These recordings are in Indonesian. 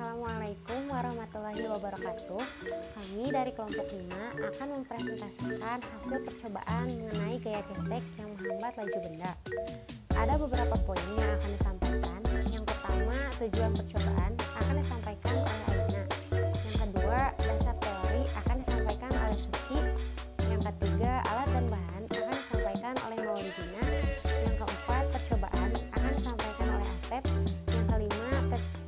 Assalamualaikum warahmatullahi wabarakatuh. Kami dari kelompok 5 akan mempresentasikan hasil percobaan mengenai gaya gesek yang menghambat laju benda. Ada beberapa poin yang akan disampaikan. Yang pertama, tujuan percobaan akan disampaikan oleh Aina. Yang kedua, dasar teori akan disampaikan oleh Suci. Yang ketiga, alat dan bahan akan disampaikan oleh Maulidina. Yang keempat, percobaan akan disampaikan oleh Asep. Yang kelima,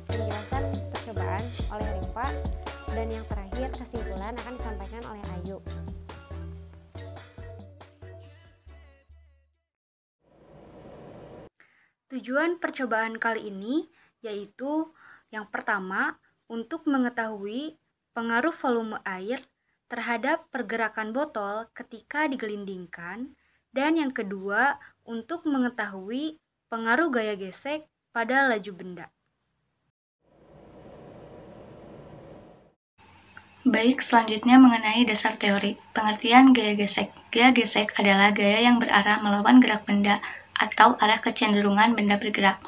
penjelasan percobaan oleh Rifa. Dan yang terakhir, kesimpulan akan disampaikan oleh Ayu. Tujuan percobaan kali ini yaitu yang pertama, untuk mengetahui pengaruh volume air terhadap pergerakan botol ketika digelindingkan, dan yang kedua, untuk mengetahui pengaruh gaya gesek pada laju benda. Baik, selanjutnya mengenai dasar teori. Pengertian gaya gesek. Gaya gesek adalah gaya yang berarah melawan gerak benda atau arah kecenderungan benda bergerak.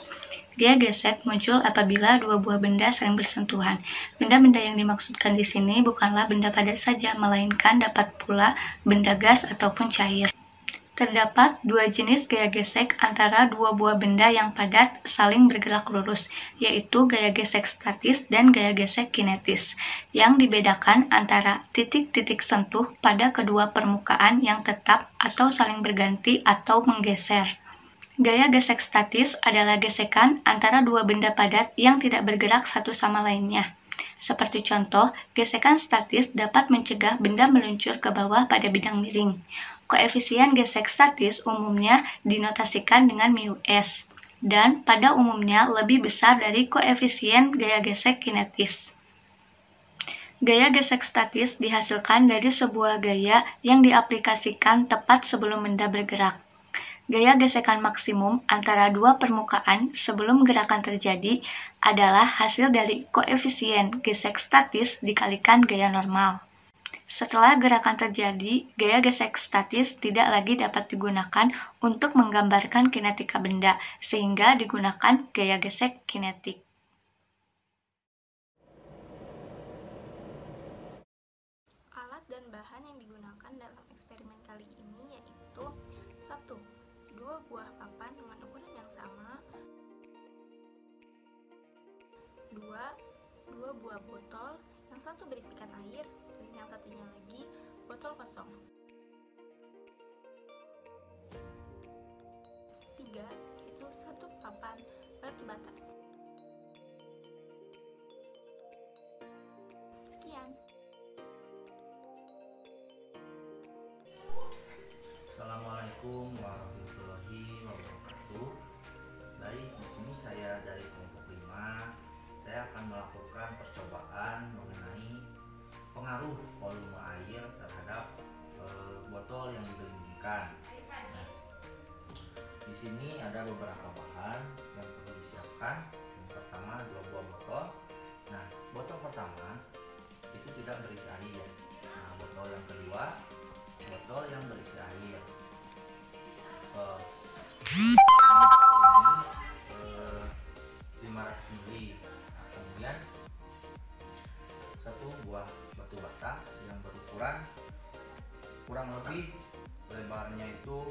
Gaya gesek muncul apabila dua buah benda saling bersentuhan. Benda-benda yang dimaksudkan di sini bukanlah benda padat saja, melainkan dapat pula benda gas ataupun cair. Terdapat dua jenis gaya gesek antara dua buah benda yang padat saling bergerak lurus, yaitu gaya gesek statis dan gaya gesek kinetis, yang dibedakan antara titik-titik sentuh pada kedua permukaan yang tetap atau saling berganti atau menggeser. Gaya gesek statis adalah gesekan antara dua benda padat yang tidak bergerak satu sama lainnya. Seperti contoh, gesekan statis dapat mencegah benda meluncur ke bawah pada bidang miring. Koefisien gesek statis umumnya dinotasikan dengan μs, dan pada umumnya lebih besar dari koefisien gaya gesek kinetis. Gaya gesek statis dihasilkan dari sebuah gaya yang diaplikasikan tepat sebelum benda bergerak. Gaya gesekan maksimum antara dua permukaan sebelum gerakan terjadi adalah hasil dari koefisien gesek statis dikalikan gaya normal. Setelah gerakan terjadi, gaya gesek statis tidak lagi dapat digunakan untuk menggambarkan kinetika benda, sehingga digunakan gaya gesek kinetik. Alat dan bahan yang digunakan dalam eksperimen kali ini yaitu 1. Dua buah papan dengan ukuran yang sama. 2. Dua buah botol, yang satu berisikan air dan yang satunya lagi botol kosong. 3. Yaitu satu papan batu bata. Sekian. Assalamualaikum warahmatullahi wabarakatuh. Baik, di sini saya dari kelompok 5. Saya akan melakukan percobaan mengenai pengaruh volume air terhadap botol yang digelindingkan. Nah, di sini ada beberapa bahan yang perlu disiapkan. Yang pertama, dua buah botol. Nah, botol pertama itu tidak berisi air. Nah, botol yang kedua, botol yang berisi air. Ini 500 ml. Kemudian satu buah batu bata yang berukuran kurang lebih lebarnya itu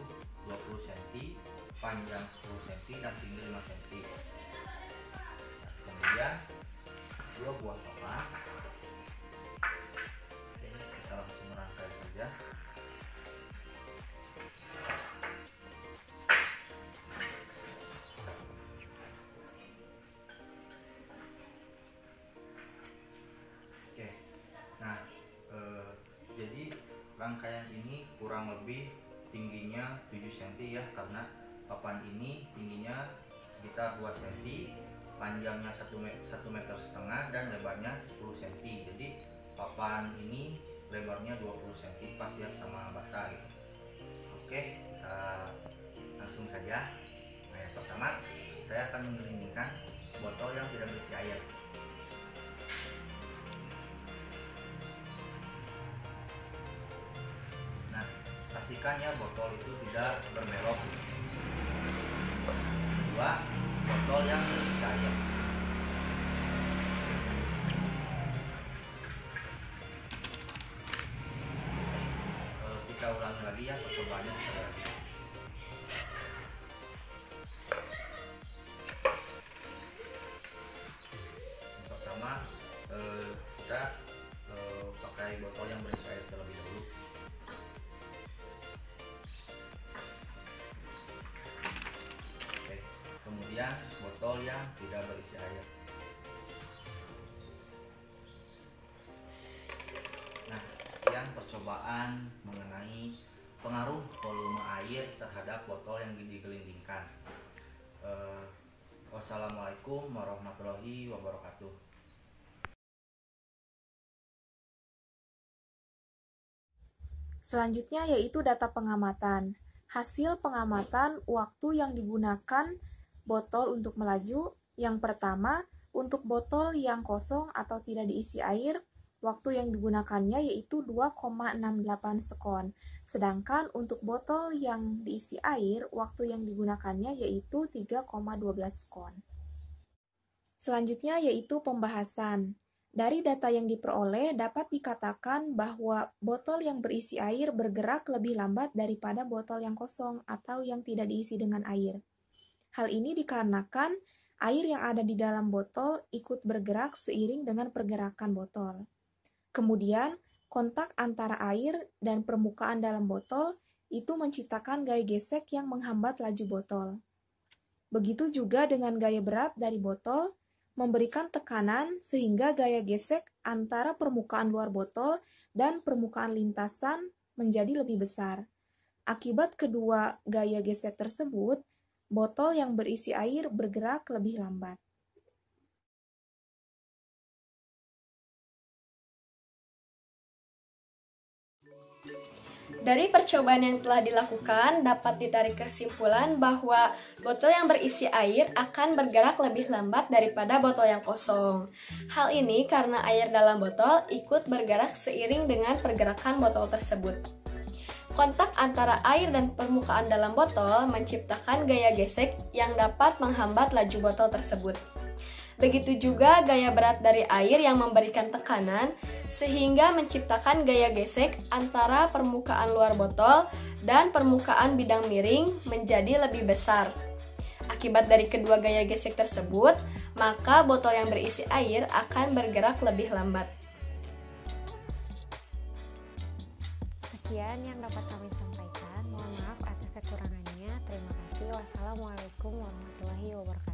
20 cm, panjang 10 cm dan tinggi 5 cm. Kemudian dua buah papan. Oke, kita langsung merangkai saja. Jadi rangkaian ini kurang lebih tingginya 7 cm ya, karena papan ini tingginya sekitar 2 cm, panjangnya 1,5 meter dan lebarnya 10 cm. Jadi papan ini lebarnya 20 cm pas ya sama bata gitu. Oke, kita langsung saja. Nah, yang pertama saya akan menggelindingkan botol yang tidak berisi air. Pastikan ya botol itu tidak berbelok. Kedua, botol yang berisi air. nanti ya percobaannya sekali lagi. Yang pertama kita pakai botol yang berisi air terlebih dahulu. Oke, kemudian botol yang tidak berisi air. Nah, sekian percobaan mengenai pengaruh volume air terhadap botol yang digelindingkan. Wassalamualaikum warahmatullahi wabarakatuh. Selanjutnya yaitu data pengamatan. Hasil pengamatan waktu yang digunakan botol untuk melaju. Yang pertama, untuk botol yang kosong atau tidak diisi air, waktu yang digunakannya yaitu 2,68 sekon. Sedangkan untuk botol yang diisi air, waktu yang digunakannya yaitu 3,12 sekon. Selanjutnya yaitu pembahasan. Dari data yang diperoleh dapat dikatakan bahwa botol yang berisi air bergerak lebih lambat daripada botol yang kosong atau yang tidak diisi dengan air. Hal ini dikarenakan air yang ada di dalam botol ikut bergerak seiring dengan pergerakan botol. Kemudian, kontak antara air dan permukaan dalam botol itu menciptakan gaya gesek yang menghambat laju botol. Begitu juga dengan gaya berat dari botol, memberikan tekanan sehingga gaya gesek antara permukaan luar botol dan permukaan lintasan menjadi lebih besar. Akibat kedua gaya gesek tersebut, botol yang berisi air bergerak lebih lambat. Dari percobaan yang telah dilakukan, dapat ditarik kesimpulan bahwa botol yang berisi air akan bergerak lebih lambat daripada botol yang kosong. Hal ini karena air dalam botol ikut bergerak seiring dengan pergerakan botol tersebut. Kontak antara air dan permukaan dalam botol menciptakan gaya gesek yang dapat menghambat laju botol tersebut. Begitu juga gaya berat dari air yang memberikan tekanan sehingga menciptakan gaya gesek antara permukaan luar botol dan permukaan bidang miring menjadi lebih besar. Akibat dari kedua gaya gesek tersebut, maka botol yang berisi air akan bergerak lebih lambat. Sekian yang dapat kami sampaikan. Mohon maaf atas kekurangannya. Terima kasih. Wassalamualaikum warahmatullahi wabarakatuh.